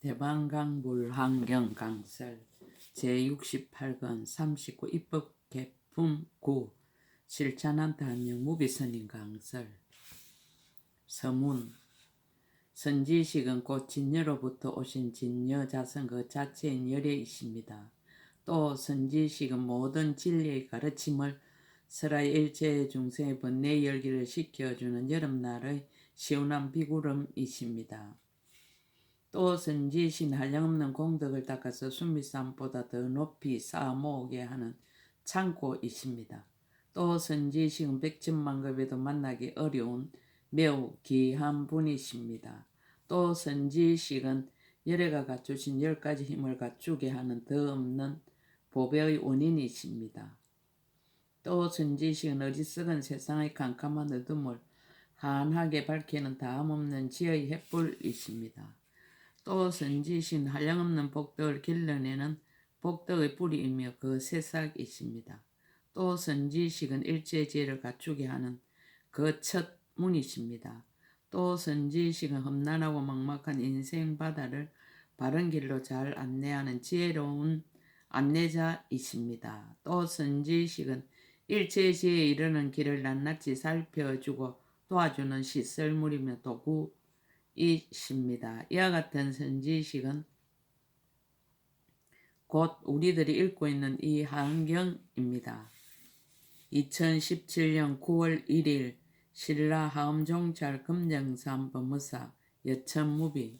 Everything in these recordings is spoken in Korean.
대방강 물환경 강설 제68권 39 입법 개품 9 실천한 단영 무비선인 강설 서문 선지식은 곧 진여로부터 오신 진여 자선 그 자체인 열애이십니다. 또 선지식은 모든 진리의 가르침을 설하의 일체 중생의 번뇌 열기를 식혀주는 여름날의 시원한 비구름이십니다. 또 선지신 한량없는 공덕을 닦아서 순미산보다 더 높이 쌓아 모으게 하는 창고이십니다. 또 선지식은 백천만급에도 만나기 어려운 매우 귀한 분이십니다. 또 선지식은 열애가 갖추신 10가지 힘을 갖추게 하는 더 없는 보배의 원인이십니다. 또 선지식은 어리석은 세상의 캄캄한 어둠을 환하게 밝히는 다함없는 지혜의 횃불이십니다. 또 선지신 한량없는 복덕을 길러내는 복덕의 뿌리이며 그 새싹이십니다. 또 선지식은 일체지혜를 갖추게 하는 그 첫 문이십니다. 또 선지식은 험난하고 막막한 인생 바다를 바른 길로 잘 안내하는 지혜로운 안내자이십니다. 또 선지식은 일체지혜에 이르는 길을 낱낱이 살펴주고 도와주는 시설물이며 도구 이십니다. 이와 같은 선지식은 곧 우리들이 읽고 있는 이 한경입니다. 2017년 9월 1일 신라 하엄종찰 금정산 법무사 여천무비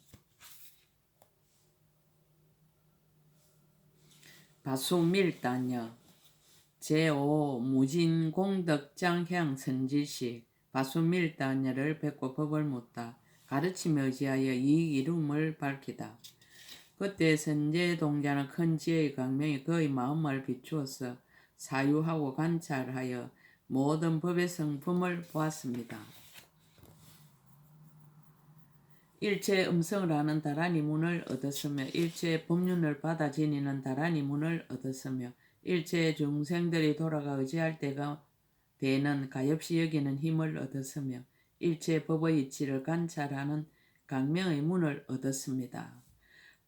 바수밀단여 제5 무진공덕장향 선지식 바수밀단여를 뵙고 법을 묻다. 가르침에 의지하여 이익 이룸을 밝히다. 그때 선제동자는 큰 지혜의 강명이 그의 마음을 비추어서 사유하고 관찰하여 모든 법의 성품을 보았습니다. 일체의 음성을 아는 다란이 문을 얻었으며 일체의 법륜을 받아 지니는 다란이 문을 얻었으며 일체의 중생들이 돌아가 의지할 때가 되는 가엾이 여기는 힘을 얻었으며 일체 법의 이치를 관찰하는 강명의 문을 얻었습니다.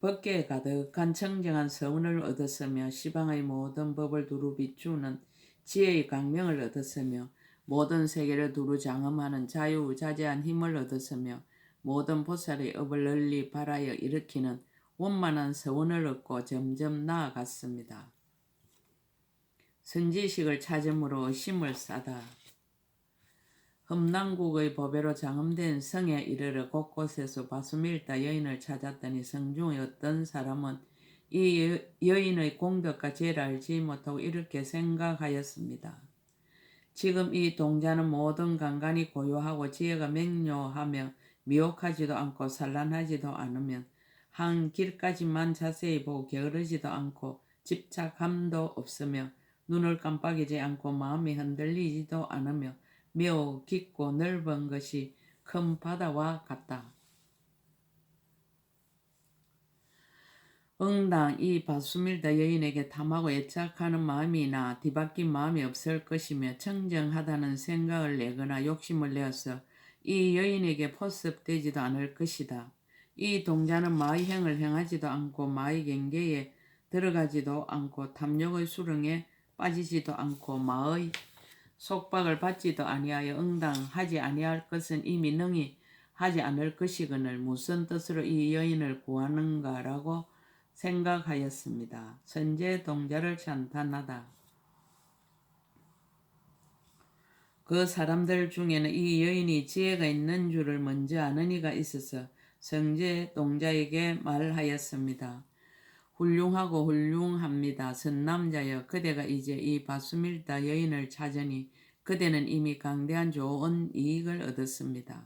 법계에 가득한 청정한 서운을 얻었으며 시방의 모든 법을 두루 비추는 지혜의 강명을 얻었으며 모든 세계를 두루 장엄하는 자유자재한 힘을 얻었으며 모든 보살의 업을 널리 발하여 일으키는 원만한 서원을 얻고 점점 나아갔습니다. 선지식을 찾음으로 의심을 싸다. 험난국의 보배로 장엄된 성에 이르러 곳곳에서 바수밀다 여인을 찾았더니 성중의 어떤 사람은 이 여인의 공덕과 죄를 알지 못하고 이렇게 생각하였습니다. 지금 이 동자는 모든 간간이 고요하고 지혜가 맹료하며 미혹하지도 않고 산란하지도 않으면 한 길까지만 자세히 보고 게으르지도 않고 집착함도 없으며 눈을 깜빡이지 않고 마음이 흔들리지도 않으며 매우 깊고 넓은 것이 큰 바다와 같다. 응당 이 바수밀다 여인에게 탐하고 애착하는 마음이나 뒤바뀐 마음이 없을 것이며 청정하다는 생각을 내거나 욕심을 내어서 이 여인에게 포섭되지도 않을 것이다. 이 동자는 마의 행을 행하지도 않고 마의 경계에 들어가지도 않고 탐욕의 수렁에 빠지지도 않고 마의 속박을 받지도 아니하여 응당하지 아니할 것은 이미 능히 하지 않을 것이거늘 무슨 뜻으로 이 여인을 구하는가라고 생각하였습니다. 선제 동자를 찬탄하다. 그 사람들 중에는 이 여인이 지혜가 있는 줄을 먼저 아는 이가 있어서 선제 동자에게 말하였습니다. 훌륭하고 훌륭합니다. 선남자여, 그대가 이제 이 바수밀다 여인을 찾으니 그대는 이미 강대한 좋은 이익을 얻었습니다.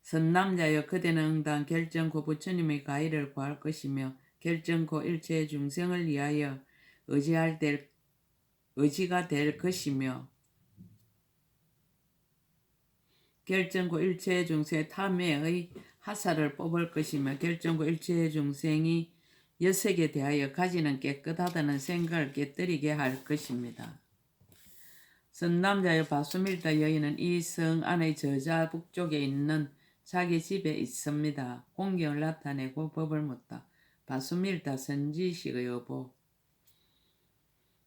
선남자여, 그대는 응당 결정코 부처님의 가의를 구할 것이며 결정코 일체 중생을 위하여 의지가 될 것이며 결정코 일체 중생의 탐해의 하사를 뽑을 것이며 결정코 일체 중생이 여색에 대하여 가지는 깨끗하다는 생각을 깨뜨리게 할 것입니다. 선남자여, 바수밀다 여인은 이 성 안의 저자 북쪽에 있는 자기 집에 있습니다. 공경을 나타내고 법을 묻다. 바수밀다 선지식의 여보.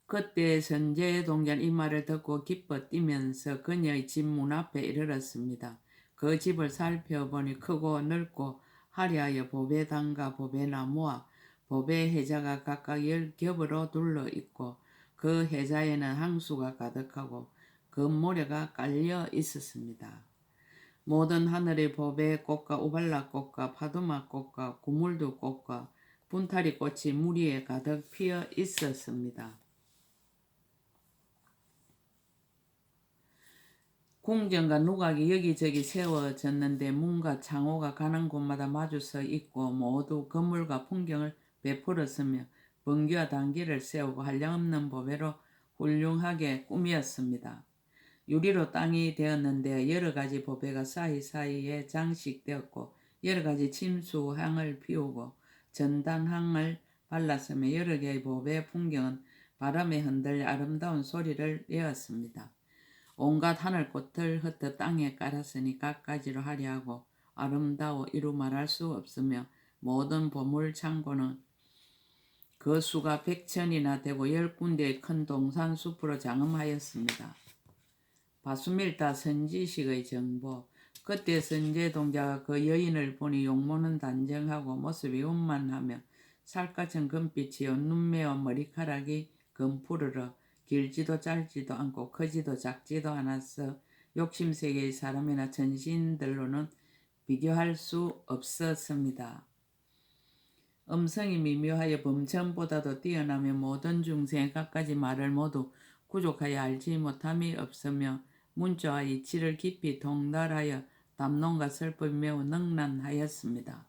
그때 선제 동자는 이 말을 듣고 기뻐 뛰면서 그녀의 집 문 앞에 이르렀습니다. 그 집을 살펴보니 크고 넓고 화려하여 보배당과 보배나무와 보배해자가 각각 10겹으로 둘러 있고 그 해자에는 항수가 가득하고 금모래가 깔려 있었습니다. 모든 하늘의 보배 꽃과 우발라 꽃과 파두마 꽃과 구물두 꽃과 분타리 꽃이 물 위에 가득 피어 있었습니다. 궁전과 누각이 여기저기 세워졌는데 문과 창호가 가는 곳마다 마주서 있고 모두 건물과 풍경을 베풀었으며 번개와 단기를 세우고 한량없는 보배로 훌륭하게 꾸몄습니다. 유리로 땅이 되었는데 여러 가지 보배가 사이사이에 장식되었고 여러 가지 침수향을 피우고 전단향을 발랐으며 여러 개의 보배 풍경은 바람에 흔들려 아름다운 소리를 내었습니다. 온갖 하늘꽃을 흩어 땅에 깔았으니 갖가지로 화려하고 아름다워 이루 말할 수 없으며 모든 보물 창고는 그 수가 100천이나 되고 10군데의 큰 동산 숲으로 장엄하였습니다. 바수밀다 선지식의 정보. 그때 선제동자가 그 여인을 보니 용모는 단정하고 모습이 운만하며 살갗은 금빛이요 눈매와 머리카락이 금푸르러 길지도 짧지도 않고 크지도 작지도 않아서 욕심세계의 사람이나 전신들로는 비교할 수 없었습니다. 음성이 미묘하여 범천보다도 뛰어나며 모든 중생의 갖가지 말을 모두 구족하여 알지 못함이 없으며 문자와 이치를 깊이 통달하여 담론과 슬픔이 매우 능란하였습니다.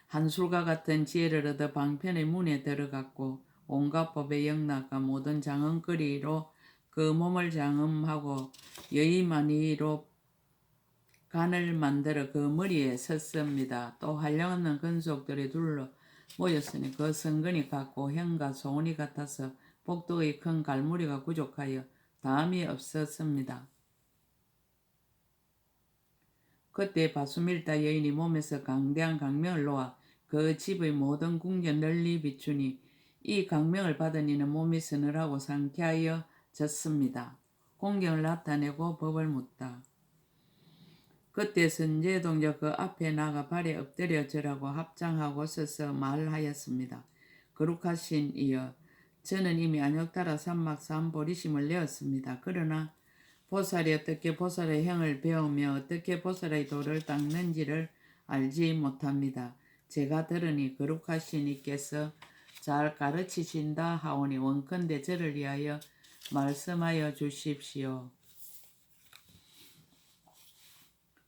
한술과 같은 지혜를 얻어 방편의 문에 들어갔고 온갖 법의 영락과 모든 장엄거리로 그 몸을 장엄하고 여의만이로 간을 만들어 그 머리에 섰습니다. 또 한량없는 근속들이 둘러 모였으니 그 성근이 같고 형과 소원이 같아서 복도의 큰 갈무리가 부족하여 다음이 없었습니다. 그때 바수밀다 여인이 몸에서 강대한 강명을 놓아 그 집의 모든 궁전 널리 비추니 이 강명을 받은 이는 몸이 서늘하고 상쾌하여졌습니다. 공경을 나타내고 법을 묻다. 그때 선제동자 그 앞에 나가 발에 엎드려 절하고 합장하고 서서 말하였습니다. 거룩하신 이여, 저는 이미 안역따라 산막 산보리심을 내었습니다. 그러나 보살이 어떻게 보살의 행을 배우며 어떻게 보살의 도를 닦는지를 알지 못합니다. 제가 들으니 거룩하신 이께서 잘 가르치신다 하오니 원컨대 저를 위하여 말씀하여 주십시오.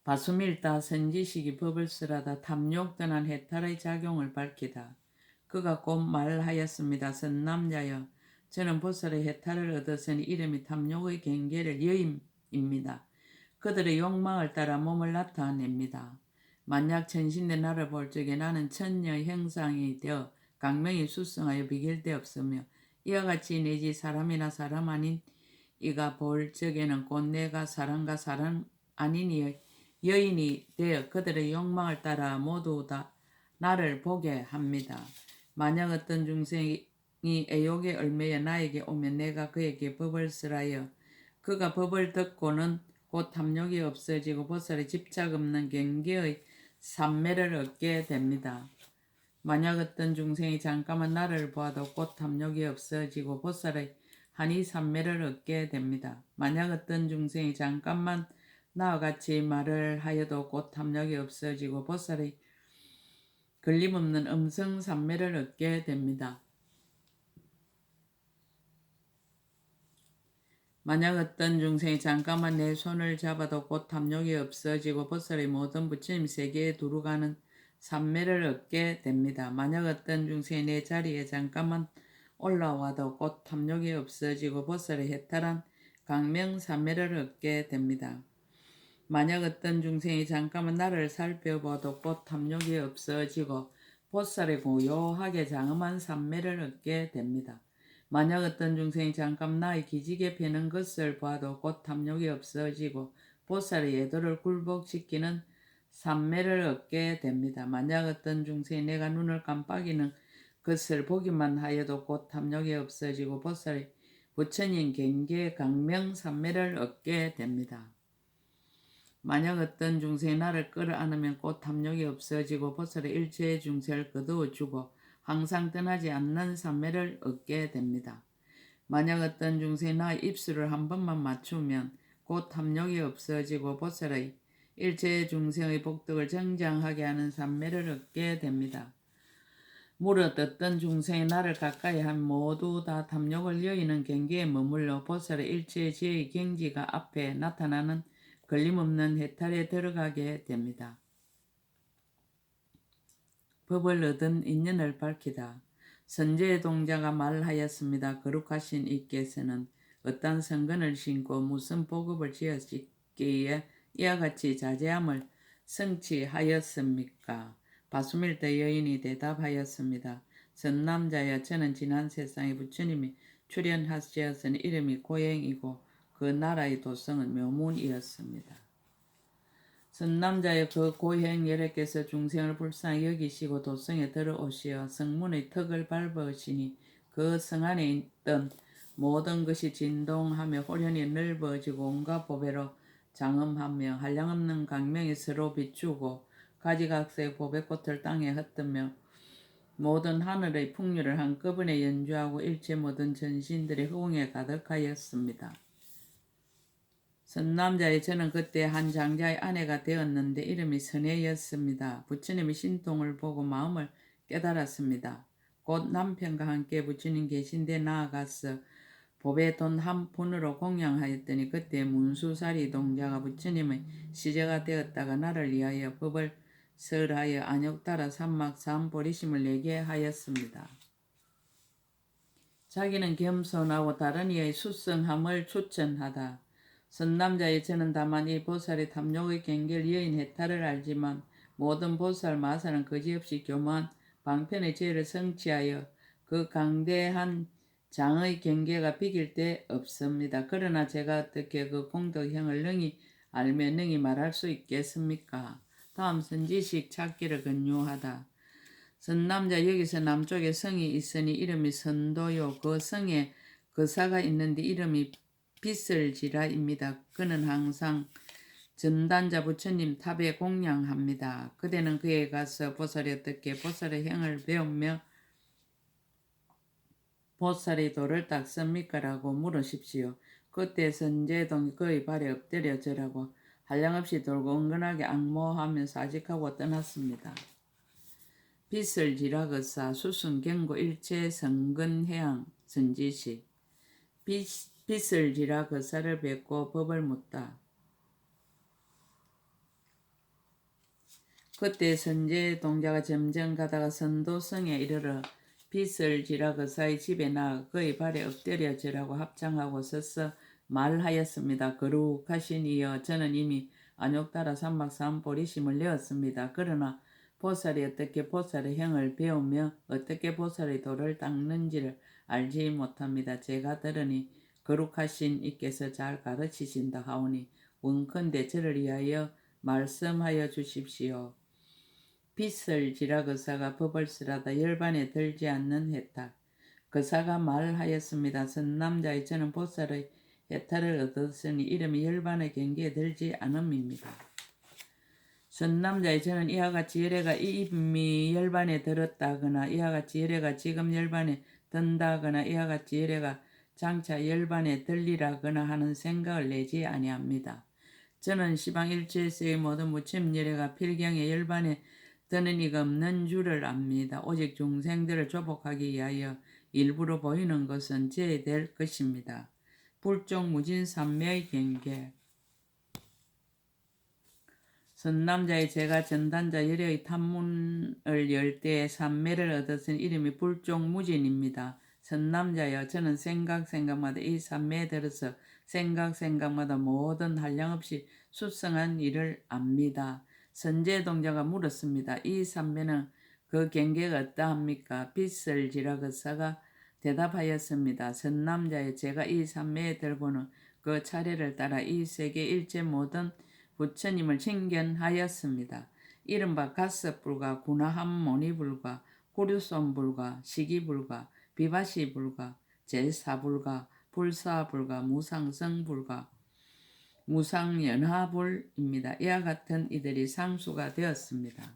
바수밀다 선지식이 법을 쓰라다 탐욕 떠난 해탈의 작용을 밝히다. 그가 곧 말하였습니다. 선남자여, 저는 보살의 해탈을 얻었으니 이름이 탐욕의 경계를 여임입니다. 그들의 욕망을 따라 몸을 나타냅니다. 만약 천신대 나를 볼 적에 나는 천녀의 형상이 되어 강명이 수성하여 비길되었으며 이와 같이 내지 사람이나 사람 아닌 이가 볼 적에는 곧 내가 사람과 사람 아닌 이의 여인이 되어 그들의 욕망을 따라 모두 다 나를 보게 합니다. 만약 어떤 중생이 애욕에 얽매여 나에게 오면 내가 그에게 법을 쓰라여 그가 법을 듣고는 곧 탐욕이 없어지고 보살의 집착 없는 경계의 삼매를 얻게 됩니다. 만약 어떤 중생이 잠깐만 나를 보아도 곧 탐욕이 없어지고 보살의 한이 삼매를 얻게 됩니다. 만약 어떤 중생이 잠깐만 나와 같이 말을 하여도 곧 탐욕이 없어지고 보살의 걸림없는 음성삼매를 얻게 됩니다. 만약 어떤 중생이 잠깐만 내 손을 잡아도 곧 탐욕이 없어지고 보살의 모든 부처님 세계에 두루가는 삼매를 얻게 됩니다. 만약 어떤 중생이 내 자리에 잠깐만 올라와도 곧 탐욕이 없어지고 보살의 해탈한 강명삼매를 얻게 됩니다. 만약 어떤 중생이 잠깐만 나를 살펴봐도 곧 탐욕이 없어지고 보살의 고요하게 장엄한 삼매를 얻게 됩니다. 만약 어떤 중생이 잠깐 나의 기지개 펴는 것을 봐도 곧 탐욕이 없어지고 보살의 예도를 굴복시키는 삼매를 얻게 됩니다. 만약 어떤 중생이 내가 눈을 깜빡이는 것을 보기만 하여도 곧 탐욕이 없어지고 보살이 부처님 경계 강명 삼매를 얻게 됩니다. 만약 어떤 중생이 나를 끌어안으면 곧 탐욕이 없어지고 보살의 일체의 중생을 거두어주고 항상 떠나지 않는 삼매를 얻게 됩니다. 만약 어떤 중생이 나의 입술을 한 번만 맞추면 곧 탐욕이 없어지고 보살의 일체의 중생의 복덕을 정장하게 하는 삼매를 얻게 됩니다. 무릇 어떤 중생이 나를 가까이 하면 모두 다 탐욕을 여의는 경계에 머물러 보살의 일체의 지혜의 경지가 앞에 나타나는 걸림없는 해탈에 들어가게 됩니다. 법을 얻은 인연을 밝히다. 선제의 동자가 말하였습니다. 거룩하신 이께서는 어떤 성근을 신고 무슨 보급을 지었기에 이와 같이 자제함을 성취하였습니까? 바수밀대 여인이 대답하였습니다. 선남자여, 저는 지난 세상에 부처님이 출현하셨으니 이름이 고행이고 그 나라의 도성은 묘문이었습니다. 선남자의 그 고행 여래께서 중생을 불쌍히 여기시고 도성에 들어오시어 성문의 턱을 밟으시니 그 성 안에 있던 모든 것이 진동하며 호련히 넓어지고 온갖 보배로 장엄하며 한량없는 강명이 서로 비추고 가지각색 보배꽃을 땅에 흩으며 모든 하늘의 풍류를 한꺼번에 연주하고 일체 모든 전신들의 허공에 가득하였습니다. 선남자의 저는 그때 한 장자의 아내가 되었는데 이름이 선혜였습니다. 부처님의 신통을 보고 마음을 깨달았습니다. 곧 남편과 함께 부처님 계신 데 나아가서 보배 돈 한 푼으로 공양하였더니 그때 문수사리 동자가 부처님의 시제가 되었다가 나를 위하여 법을 설하여 안욕따라 삼막 삼보리심을 내게 하였습니다. 자기는 겸손하고 다른 이의 수성함을 추천하다. 선남자의 저는 다만 이 보살의 탐욕의 경계를 여인 해탈을 알지만 모든 보살 마살은 거지없이 교만 방편의 죄를 성취하여 그 강대한 장의 경계가 비길 데 없습니다. 그러나 제가 어떻게 그 공덕형을 능히 알며 능히 말할 수 있겠습니까? 다음 선지식 찾기를 권유하다. 선남자 여기서 남쪽에 성이 있으니 이름이 선도요. 그 성에 거사가 있는데 이름이 비설지라입니다. 그는 항상 전단자 부처님 탑에 공양합니다. 그대는 그에 가서 보살이 어떻게 보살의 행을 배우며 보살의 도를 닦습니까? 라고 물으십시오. 그때 선제동이 그의 발에 엎드려 절하고 한량없이 돌고 은근하게 악모하며 사직하고 떠났습니다. 비설지라거사 수승경고 일체 성근해양 선지식 빗을지라 거사를 뵙고 법을 묻다. 그때 선제 동자가 점점 가다가 선도성에 이르러 빗을지라 거사의 집에 나가 그의 발에 엎드려 절하고 합장하고 서서 말하였습니다. 거룩하신 이여, 저는 이미 안욕따라 삼막 삼보리심을 내었습니다. 그러나 보살이 어떻게 보살의 행을 배우며 어떻게 보살의 도를 닦는지를 알지 못합니다. 제가 들으니 거룩하신 이께서 잘 가르치신다 하오니 원컨대 저를 위하여 말씀하여 주십시오. 빗을지라 거사가 법을 쓰라다 열반에 들지 않는 해탈. 거사가 말하였습니다. 선남자의 저는 보살의 해탈을 얻었으니 이름이 열반의 경계에 들지 않음입니다. 선남자의 저는 이와 같이 열애가 이미 열반에 들었다거나 이와 같이 열애가 지금 열반에 든다거나 이와 같이 열애가 장차 열반에 들리라거나 하는 생각을 내지 아니합니다. 저는 시방일체에서의 모든 무침 열애가 필경의 열반에 드는 이가 없는 줄을 압니다. 오직 중생들을 조복하기 위하여 일부러 보이는 것은 제외될 것입니다. 불종무진 삼매의 경계. 선남자의 제가 전단자 열애의 탐문을 열 때에 삼매를 얻었은 이름이 불종무진입니다. 선남자여, 저는 생각마다 이 삼매에 들어서 생각마다 모든 한량없이 수성한 일을 압니다. 선제동자가 물었습니다. 이 삼매는 그 경계가 어떠합니까? 빗을지라 거사가 대답하였습니다. 선남자여, 제가 이 삼매에 들고는 그 차례를 따라 이 세계 일체 모든 부처님을 칭견하였습니다. 이른바 가섭불가, 구나함모니불가, 구류손불가, 시기불가, 비바시불가, 제사불가, 불사불가, 무상성불가, 무상연화불입니다. 이와 같은 이들이 상수가 되었습니다.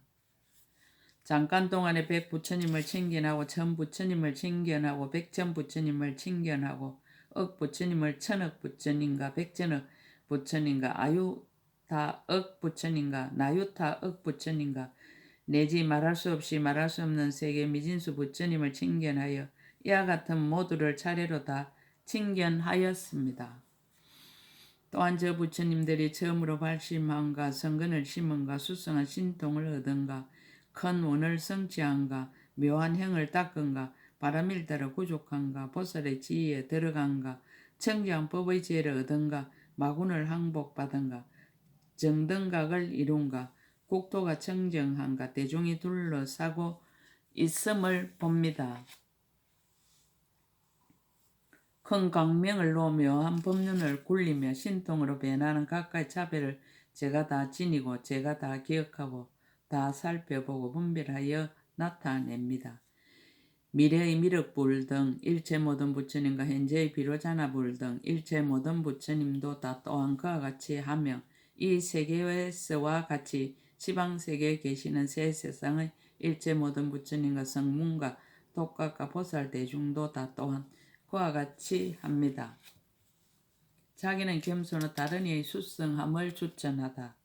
잠깐 동안에 백부처님을 칭견하고 천부처님을 칭견하고 백천부처님을 칭견하고 억부처님을 천억부처님과 백천억 부처님과 아유타억 부처님과 나유타억 부처님과 내지 말할 수 없이 말할 수 없는 세계 미진수 부처님을 칭견하여 이와 같은 모두를 차례로 다 칭견하였습니다. 또한 저 부처님들이 처음으로 발심한가 성근을 심은가 수성한 신통을 얻은가 큰 원을 성취한가 묘한 행을 닦은가 바람일 따라 구족한가 보살의 지위에 들어간가 청정법의 지혜를 얻은가 마군을 항복받은가 정등각을 이룬가 국토가 청정한가 대중이 둘러싸고 있음을 봅니다. 큰 광명을 놓으며 한 법륜을 굴리며 신통으로 변하는 각가의 차별을 제가 다 지니고 제가 다 기억하고 다 살펴보고 분별하여 나타냅니다. 미래의 미륵불 등 일체 모든 부처님과 현재의 비로자나불 등 일체 모든 부처님도 다 또한 그와 같이 하며 이 세계에서와 같이 지방세계에 계시는 새 세상의 일체 모든 부처님과 성문과 독각과 보살 대중도 다 또한 그와 같이 합니다. 자기는 겸손한 다른 이의 수성함을 추천하다.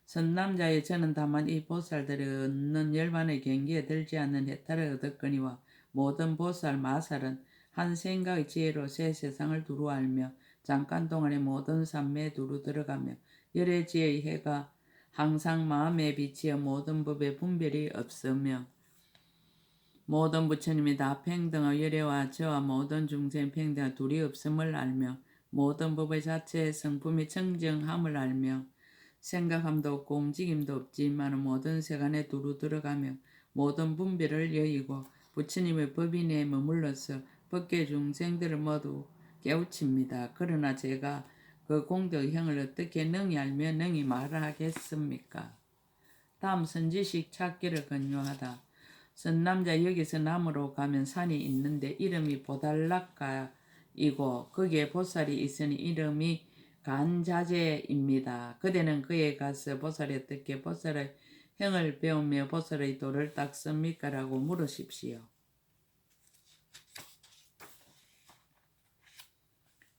선남자의 저는 다만 이 보살들이 얻는 열반의 경기에 들지 않는 해탈을 얻었거니와 모든 보살 마살은 한 생각의 지혜로 새 세상을 두루 알며 잠깐 동안에 모든 산매에 두루 들어가며 열의 지혜의 해가 항상 마음에 비치어 모든 법에 분별이 없으며 모든 부처님이 다 평등하고 열애와 저와 모든 중생 평등한 둘이 없음을 알며 모든 법의 자체의 성품이 청정함을 알며 생각함도 없고 움직임도 없지만 모든 세간에 두루 들어가며 모든 분별을 여의고 부처님의 법이 내에 머물러서 법계 중생들을 모두 깨우칩니다. 그러나 제가 그 공덕형을 어떻게 능히 알며 능히 말하겠습니까? 다음 선지식 찾기를 권유하다. 선남자 여기서 남으로 가면 산이 있는데 이름이 보달락가이고 거기에 보살이 있으니 이름이 간자재입니다. 그대는 그에 가서 보살이 어떻게 보살의 형을 배우며 보살의 도를 닦습니까? 라고 물으십시오.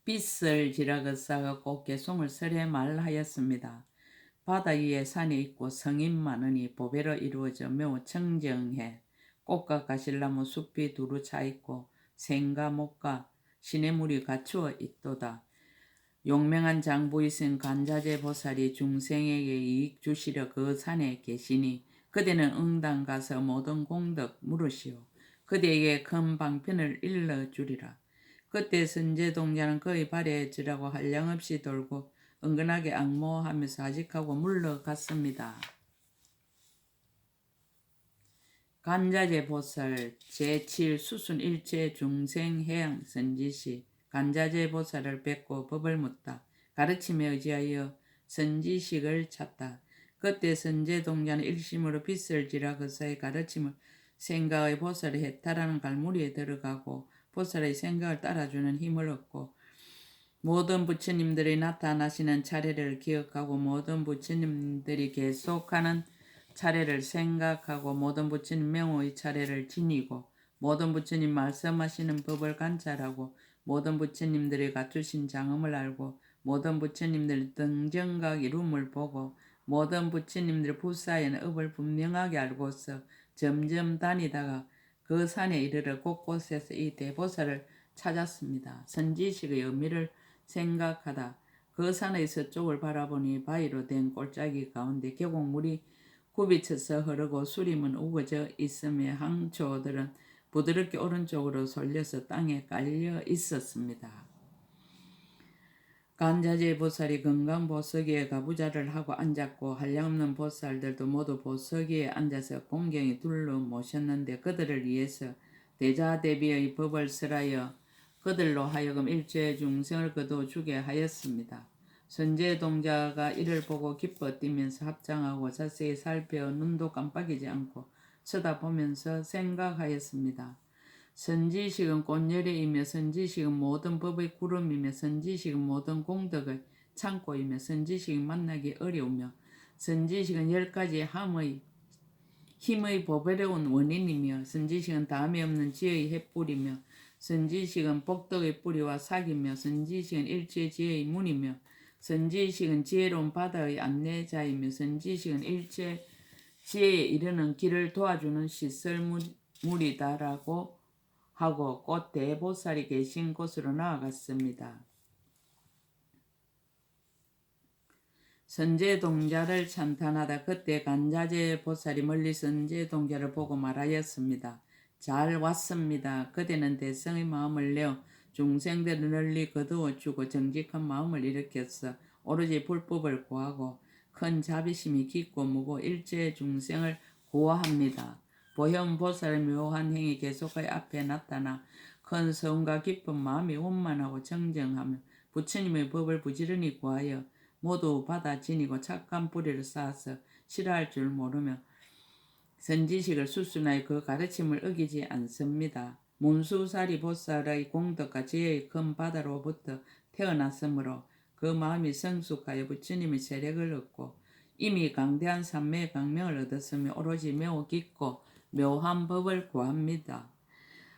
빗을 지라긋사가 꼭 개송을 설해 말하였습니다. 바다 위에 산이 있고 성인 많으니 보배로 이루어져 매우 청정해 꽃과 가실나무 숲이 두루 차 있고 생과 목과 시냇물이 갖추어 있도다. 용맹한 장부이신 간자재 보살이 중생에게 이익 주시려 그 산에 계시니 그대는 응당 가서 모든 공덕 물으시오. 그대에게 큰 방편을 일러주리라. 그때 선제동자는 그의 발에 지라고 한량없이 돌고 은근하게 악모하면서 아직하고 물러갔습니다. 간자재 보살 제7 수순 일체 중생 해양 선지시 간자재 보살을 뵙고 법을 묻다. 가르침에 의지하여 선지식을 찾다. 그때 선제동자는 일심으로 빗을 지라 그사의 가르침을 생각의 보살의 해탈하는 갈무리에 들어가고 보살의 생각을 따라주는 힘을 얻고 모든 부처님들이 나타나시는 차례를 기억하고 모든 부처님들이 계속하는 차례를 생각하고 모든 부처님 명호의 차례를 지니고 모든 부처님 말씀하시는 법을 관찰하고 모든 부처님들이 갖추신 장엄을 알고 모든 부처님들 등정각 이룸을 보고 모든 부처님들 불사의 업을 분명하게 알고서 점점 다니다가 그 산에 이르러 곳곳에서 이 대보살을 찾았습니다. 선지식의 의미를 생각하다. 그 산의 서쪽을 바라보니 바위로 된 골짜기 가운데 계곡물이 굽이쳐서 흐르고 수림은 우거져 있으며 항초들은 부드럽게 오른쪽으로 쏠려서 땅에 깔려 있었습니다. 간자재 보살이 건강 보석위에 가부좌를 하고 앉았고 한량없는 보살들도 모두 보석위에 앉아서 공경히 둘러 모셨는데 그들을 위해서 대자대비의 법을 설하여 그들로 하여금 일체 중생을 거둬주게 하였습니다. 선제동자가 이를 보고 기뻐 뛰면서 합장하고 자세히 살펴 눈도 깜빡이지 않고 쳐다보면서 생각하였습니다. 선지식은 꽃열애이며 선지식은 모든 법의 구름이며 선지식은 모든 공덕의 창고이며 선지식은 만나기 어려우며 선지식은 10가지 힘의 보배로운 원인이며 선지식은 다음이 없는 지혜의 횃불이며 선지식은 복덕의 뿌리와 삭이며 선지식은 일체 지혜의 문이며 선지식은 지혜로운 바다의 안내자이며 선지식은 일체 지혜에 이르는 길을 도와주는 시설물이다라고 하고 곧 대보살이 계신 곳으로 나아갔습니다. 선제동자를 찬탄하다. 그때 간자재 보살이 멀리 선제동자를 보고 말하였습니다. 잘 왔습니다. 그대는 대성의 마음을 내어 중생들을 널리 거두어주고 정직한 마음을 일으켰어. 오로지 불법을 구하고 큰 자비심이 깊고 무고 일체 중생을 구호합니다. 보현보살의 묘한 행이 계속하여 앞에 나타나 큰 서운과 기쁜 마음이 원만하고 정정하며 부처님의 법을 부지런히 구하여 모두 받아 지니고 착한 뿌리를 쌓아서 싫어할 줄 모르며 선지식을 수순하여 그 가르침을 어기지 않습니다. 문수사리 보살의 공덕과 지혜의 큰 바다로부터 태어났으므로 그 마음이 성숙하여 부처님의 세력을 얻고 이미 강대한 삼매의 강명을 얻었으며 오로지 매우 깊고 묘한 법을 구합니다.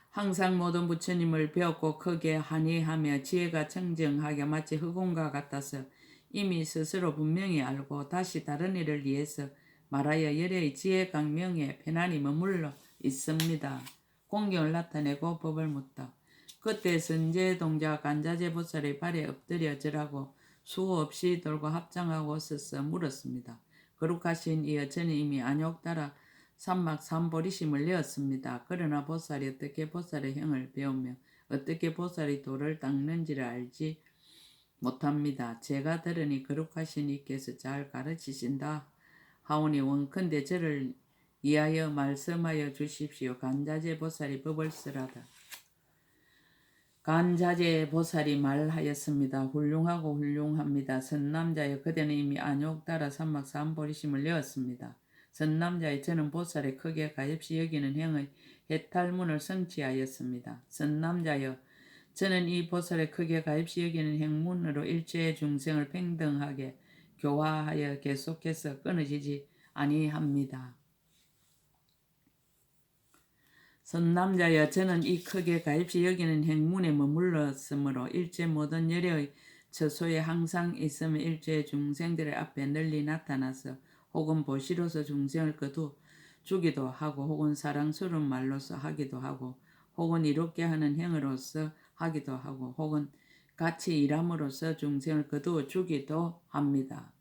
항상 모든 부처님을 배웠고 크게 한의하며 지혜가 청정하게 마치 흑온과 같아서 이미 스스로 분명히 알고 다시 다른 일을 위해서 말하여 열의 지혜 강명에 편안히 머물러 있습니다. 공경을 나타내고 법을 묻다. 그때 선제동자 간자재 보살의 발에 엎드려 절하고 수없이 돌고 합장하고 서서 물었습니다. 거룩하신 이여 저는 이미 안욕 따라 삼막 삼보리심을 내었습니다. 그러나 보살이 어떻게 보살의 형을 배우며 어떻게 보살이 돌을 닦는지를 알지 못합니다. 제가 들으니 거룩하신 이께서 잘 가르치신다 하오니 원컨대 저를 이하여 말씀하여 주십시오. 간자재 보살이 법을 쓰라다. 간자재 보살이 말하였습니다. 훌륭하고 훌륭합니다. 선남자여 그대는 이미 안욕 따라 삼막 삼보리심을 내었습니다. 선남자여 저는 보살의 크게 가엾이 여기는 행의 해탈문을 성취하였습니다. 선남자여 저는 이 보살의 크게 가엾이 여기는 행문으로 일체의 중생을 평등하게 교화하여 계속해서 끊어지지 아니합니다. 선남자여 저는 이 크게 가엾이 여기는 행문에 머물렀으므로 일체 모든 열의 처소에 항상 있으며 일체 중생들의 앞에 널리 나타나서 혹은 보시로서 중생을 거두 주기도 하고 혹은 사랑스러운 말로서 하기도 하고 혹은 이롭게 하는 행으로서 하기도 하고 혹은 같이 일함으로써 중생을 거두어 주기도 합니다.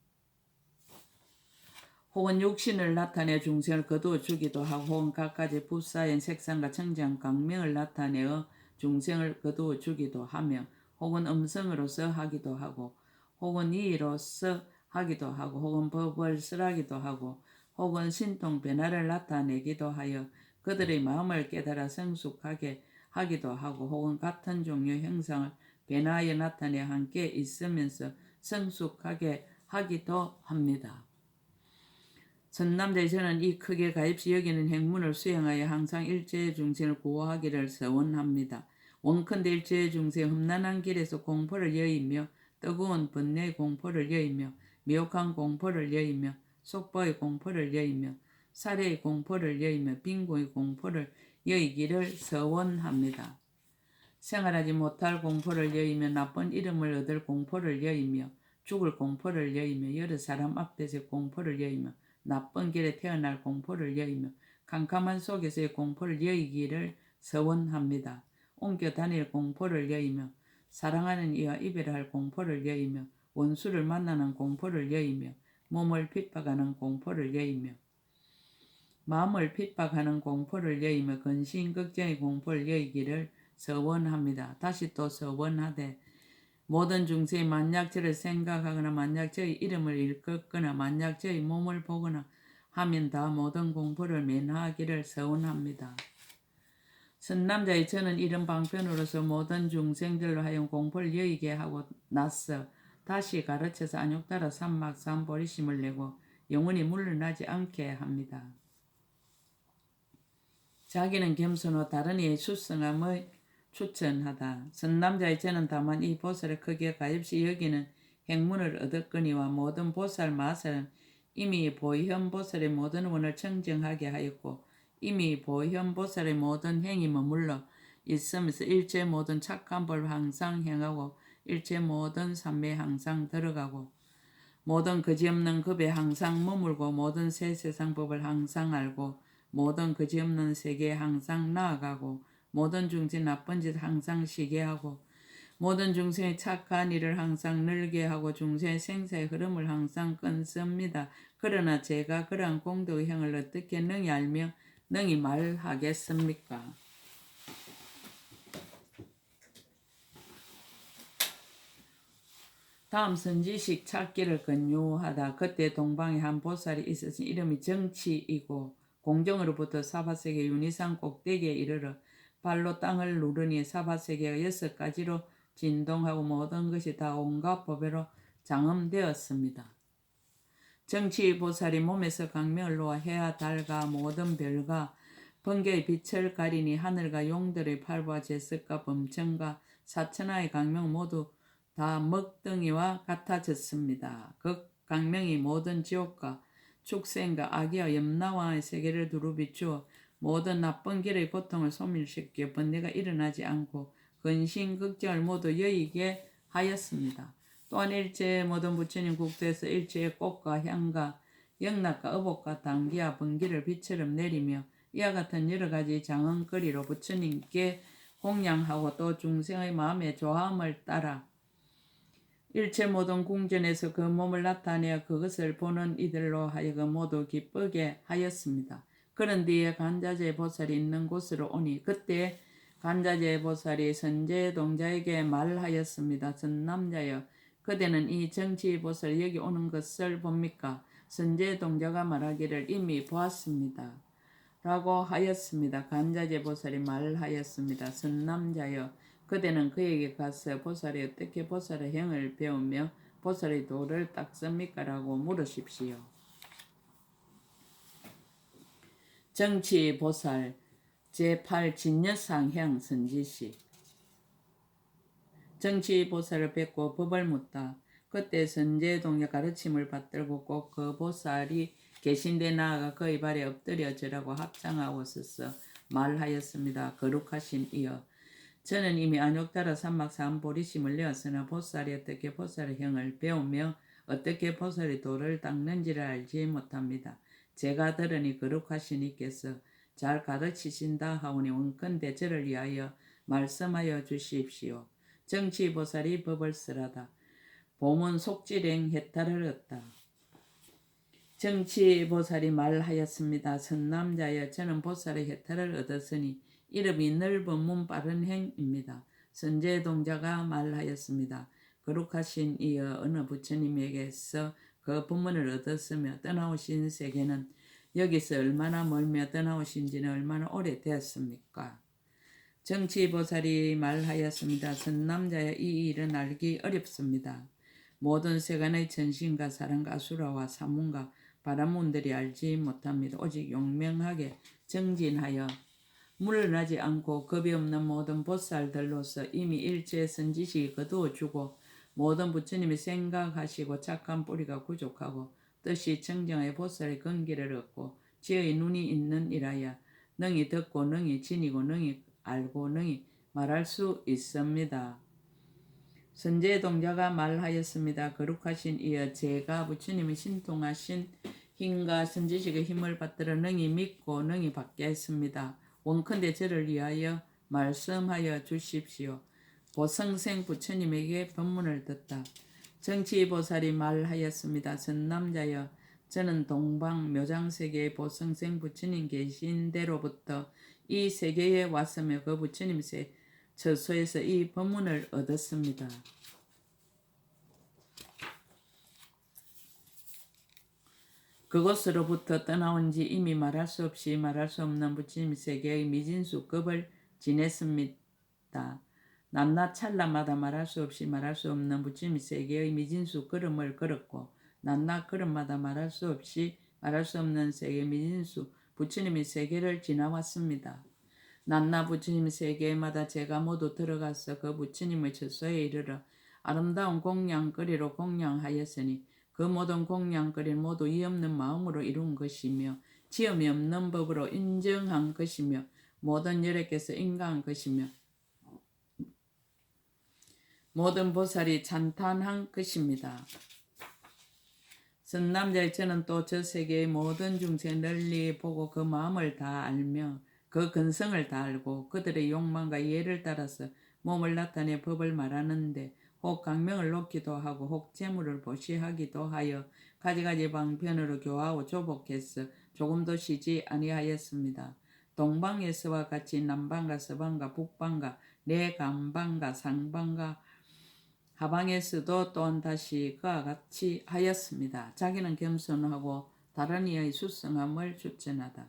혹은 육신을 나타내 중생을 거두어 주기도 하고 혹은 갖가지 붓사연 색상과 청정 강명을 나타내어 중생을 거두어 주기도 하며 혹은 음성으로서 하기도 하고 혹은 이로서 하기도 하고 혹은 법을 쓰라기도 하고 혹은 신통 변화를 나타내기도 하여 그들의 마음을 깨달아 성숙하게 하기도 하고 혹은 같은 종류의 형상을 변화하여 나타내 함께 있으면서 성숙하게 하기도 합니다. 선남자의 저는 이 크게 가엾이 여기는 행문을 수행하여 항상 일체의 중생을 구호하기를 서원합니다. 원컨대 일체의 중생 험난한 길에서 공포를 여의며 뜨거운 번뇌의 공포를 여의며 미혹한 공포를 여의며 속보의 공포를 여의며 살해의 공포를 여의며 빈궁의 공포를 여의기를 서원합니다. 생활하지 못할 공포를 여의며 나쁜 이름을 얻을 공포를 여의며 죽을 공포를 여의며 여러 사람 앞에서의 공포를 여의며 나쁜 길에 태어날 공포를 여의며 캄캄한 속에서의 공포를 여의기를 서원합니다. 옮겨 다닐 공포를 여의며 사랑하는 이와 이별할 공포를 여의며 원수를 만나는 공포를 여의며 몸을 핍박하는 공포를 여의며 마음을 핍박하는 공포를 여의며 근심 걱정의 공포를 여의기를 서원합니다. 다시 또 서원하되 모든 중생이 만약 저를 생각하거나 만약 저의 이름을 일컫거나 만약 저의 몸을 보거나 하면 다 모든 공포를 면하기를 서원합니다. 선남자의 저는 이런 방편으로서 모든 중생들로 하여 공포를 여의게 하고 나서 다시 가르쳐서 안욕따라 삼막삼보리심을 내고 영원히 물러나지 않게 합니다. 자기는 겸손하고 다른 이의 수성함을 추천하다. 선남자의 저는 다만 이 보살을 크게 가엾이 여기는 행문을 얻었거니와 모든 보살 마살은 이미 보현 보살의 모든 원을 청정하게 하였고 이미 보현 보살의 모든 행위 머물러 있으면서 일체 모든 착한 법 항상 행하고 일체 모든 삼매에 항상 들어가고 모든 그지없는 급에 항상 머물고 모든 새 세상 법을 항상 알고 모든 그지없는 세계에 항상 나아가고 모든 중생 나쁜 짓 항상 쉬게 하고 모든 중생의 착한 일을 항상 늘게 하고 중생의 생사의 흐름을 항상 끊습니다. 그러나 제가 그러한 공덕의 행을 어떻게 능히 알며 능히 말하겠습니까? 다음 선지식 찾기를 권유하다. 그때 동방에 한 보살이 있었으니 이름이 정치이고 공정으로부터 사바세계 윤희산 꼭대기에 이르러 발로 땅을 누르니 사바세계가 6가지로 진동하고 모든 것이 다 온갖 보배로 장엄되었습니다. 정치 보살이 몸에서 강명을 놓아 해와 달과 모든 별과 번개의 빛을 가리니 하늘과 용들의 팔과 제석과 범천과 사천하의 강명 모두 다 먹덩이와 같아졌습니다. 그 강명이 모든 지옥과 축생과 악이와 염라왕의 세계를 두루 비추어 모든 나쁜 길의 고통을 소멸시켜 번뇌가 일어나지 않고 근심 걱정을 모두 여의게 하였습니다. 또한 일체 모든 부처님 국도에서 일체의 꽃과 향과 영락과 의복과 당기와 번기를 빛처럼 내리며 이와 같은 여러 가지 장언거리로 부처님께 공양하고 또 중생의 마음의 조함을 따라 일체 모든 궁전에서 그 몸을 나타내어 그것을 보는 이들로 하여금 모두 기쁘게 하였습니다. 그런 뒤에 간자재 보살이 있는 곳으로 오니 그때 간자재 보살이 선제동자에게 말하였습니다. 선남자여, 그대는 이 정치 보살이 여기 오는 것을 봅니까? 선제동자가 말하기를 이미 보았습니다. 라고 하였습니다. 간자재 보살이 말하였습니다. 선남자여, 그대는 그에게 가서 보살이 어떻게 보살의 행을 배우며 보살의 도를 닦습니까? 라고 물으십시오. 정치 보살 제8 진여상향 선지시 정치 보살을 뵙고 법을 묻다. 그때 선제동의 가르침을 받들고 꼭 그 보살이 계신 데 나아가 그의 발에 엎드려 절하고 합장하고 서서 말하였습니다. 거룩하신 이여, 저는 이미 안욕따라 삼막삼보리심을 내었으나 보살이 어떻게 보살의 행을 배우며 어떻게 보살의 도를 닦는지를 알지 못합니다. 제가 들으니 거룩하신 이께서 잘 가르치신다 하오니 원컨대 저를 위하여 말씀하여 주십시오. 정치보살이 법을 쓰라다. 봄은 속질행 해탈을 얻다. 정치보살이 말하였습니다. 선남자여, 저는 보살의 해탈을 얻었으니 이름이 넓은 문 빠른 행입니다. 선제동자가 말하였습니다. 거룩하신 이여, 어느 부처님에게서 그 법문을 얻었으며 떠나오신 세계는 여기서 얼마나 멀며 떠나오신지는 얼마나 오래되었습니까? 정치보살이 말하였습니다. 선남자여, 이 일은 알기 어렵습니다. 모든 세간의 전신과 사랑과 수라와 사문과 바라문들이 알지 못합니다. 오직 용명하게 정진하여 물러나지 않고 겁이 없는 모든 보살들로서 이미 일체 선지식이 거두어주고 모든 부처님이 생각하시고 착한 뿌리가 부족하고 뜻이 청정의 보살의 건기를 얻고 지혜의 눈이 있는 이라야 능히 듣고 능히 지니고 능히 알고 능히 말할 수 있습니다. 선제동자가 말하였습니다. 거룩하신 이여, 제가 부처님의 신통하신 힘과 선지식의 힘을 받들어 능히 믿고 능히 받겠습니다. 원컨대 저를 위하여 말씀하여 주십시오. 보성생 부처님에게 법문을 듣다. 정치보살이 말하였습니다. 선남자여, 저는 동방 묘장세계의 보성생 부처님 계신 데로부터 이 세계에 왔으며 그 부처님 처소에서 이 법문을 얻었습니다. 그곳으로부터 떠나온 지 이미 말할 수 없이 말할 수 없는 부처님 세계의 미진수급을 지냈습니다. 낮낮 찰나마다 말할 수 없이 말할 수 없는 부처님이 세계의 미진수 걸음을 걸었고 낮낮 걸음마다 말할 수 없이 말할 수 없는 세계 미진수 부처님이 세계를 지나왔습니다. 낮낮 부처님 세계마다 제가 모두 들어가서 그 부처님의 처소에 이르러 아름다운 공양거리로 공양하였으니 그 모든 공양거리는 모두 이 없는 마음으로 이룬 것이며 지음이 없는 법으로 인정한 것이며 모든 열애께서 인가한 것이며 모든 보살이 찬탄한 것입니다. 선남자의 저는 또 저 세계의 모든 중생 널리 보고 그 마음을 다 알며 그 근성을 다 알고 그들의 욕망과 이해를 따라서 몸을 나타내 법을 말하는데 혹 강명을 놓기도 하고 혹 재물을 보시하기도 하여 가지가지 방편으로 교하고 조복해서 조금도 쉬지 아니하였습니다. 동방에서와 같이 남방과 서방과 북방과 내간방과 상방과 하방에서도 또한 다시 그와 같이 하였습니다. 자기는 겸손하고 다른 이의 수성함을 추천하다.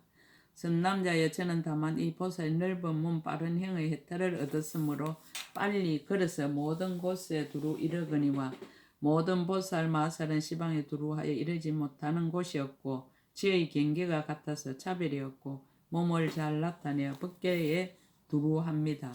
선남자여 저는 다만 이 보살의 넓은 문 빠른 행의 혜택을 얻었으므로 빨리 걸어서 모든 곳에 두루 이르거니와 모든 보살 마살은 시방에 두루하여 이르지 못하는 곳이 없고 지의 경계가 같아서 차별이 없고 몸을 잘 나타내어 법계에 두루합니다.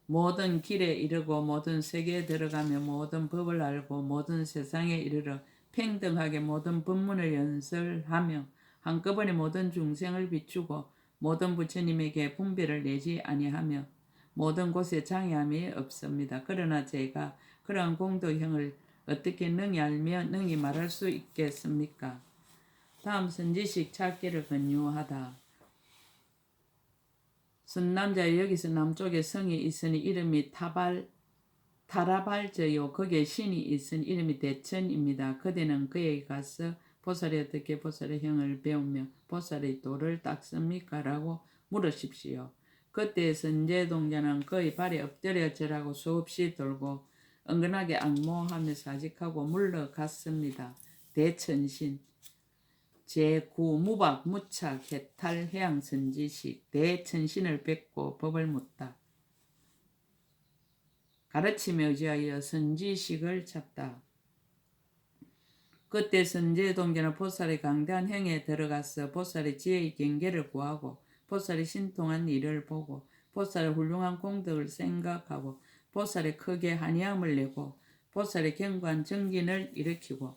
모든 길에 이르고 모든 세계에 들어가며 모든 법을 알고 모든 세상에 이르러 평등하게 모든 법문을 연설하며 한꺼번에 모든 중생을 비추고 모든 부처님에게 분별을 내지 아니하며 모든 곳에 장애함이 없습니다. 그러나 제가 그러한 공도형을 어떻게 능히 알며 능히 말할 수 있겠습니까? 다음 선지식 찾기를 권유하다. 선남자 여기서 남쪽에 성이 있으니 이름이 타라발저요. 거기에 신이 있으니 이름이 대천입니다. 그대는 그에게 가서 보살이 어떻게 보살의 형을 배우며 보살의 도를 닦습니까? 라고 물으십시오. 그때 선제동자는 그의 발에 엎드려 절하고 수없이 돌고 은근하게 악모하며 사직하고 물러갔습니다. 대천신 제9 무박 무착 해탈 해양 선지식 대천신을 뵙고 법을 묻다. 가르침에 의지하여 선지식을 찾다. 그때 선제동자는 보살의 강대한 행에 들어가서 보살의 지혜의 경계를 구하고 보살의 신통한 일을 보고 보살의 훌륭한 공덕을 생각하고 보살의 크게 한의함을 내고 보살의 견고한 정진을 일으키고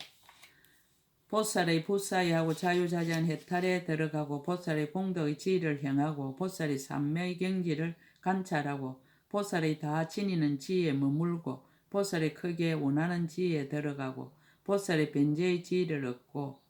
보살의 부사의하고 자유자재한 해탈에 들어가고 보살의 공덕의 지위를 행하고 보살의 삼매의 경지를 관찰하고 보살의 다 지니는 지위에 머물고 보살의 크게 원하는 지위에 들어가고 보살의 변제의 지위를 얻고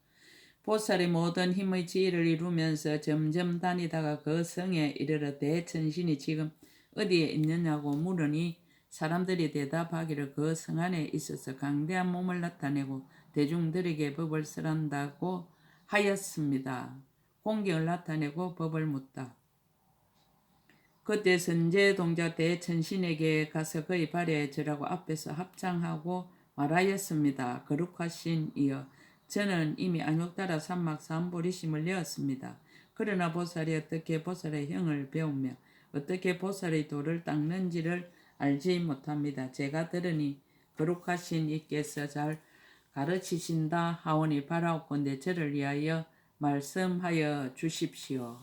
보살의 모든 힘의 지위를 이루면서 점점 다니다가 그 성에 이르러 대천신이 지금 어디에 있느냐고 물으니 사람들이 대답하기를 그 성 안에 있어서 강대한 몸을 나타내고 대중들에게 법을 설한다고 하였습니다. 공경을 나타내고 법을 묻다. 그때 선제동자 대천신에게 가서 그의 발에 절하고 앞에서 합장하고 말하였습니다. 거룩하신 이여, 저는 이미 안욕따라 삼막 삼보리심을 내었습니다. 그러나 보살이 어떻게 보살의 형을 배우며 어떻게 보살의 도를 닦는지를 알지 못합니다. 제가 들으니 거룩하신 이께서 잘 가르치신다 하오니 바라옵건대 저를 위하여 말씀하여 주십시오.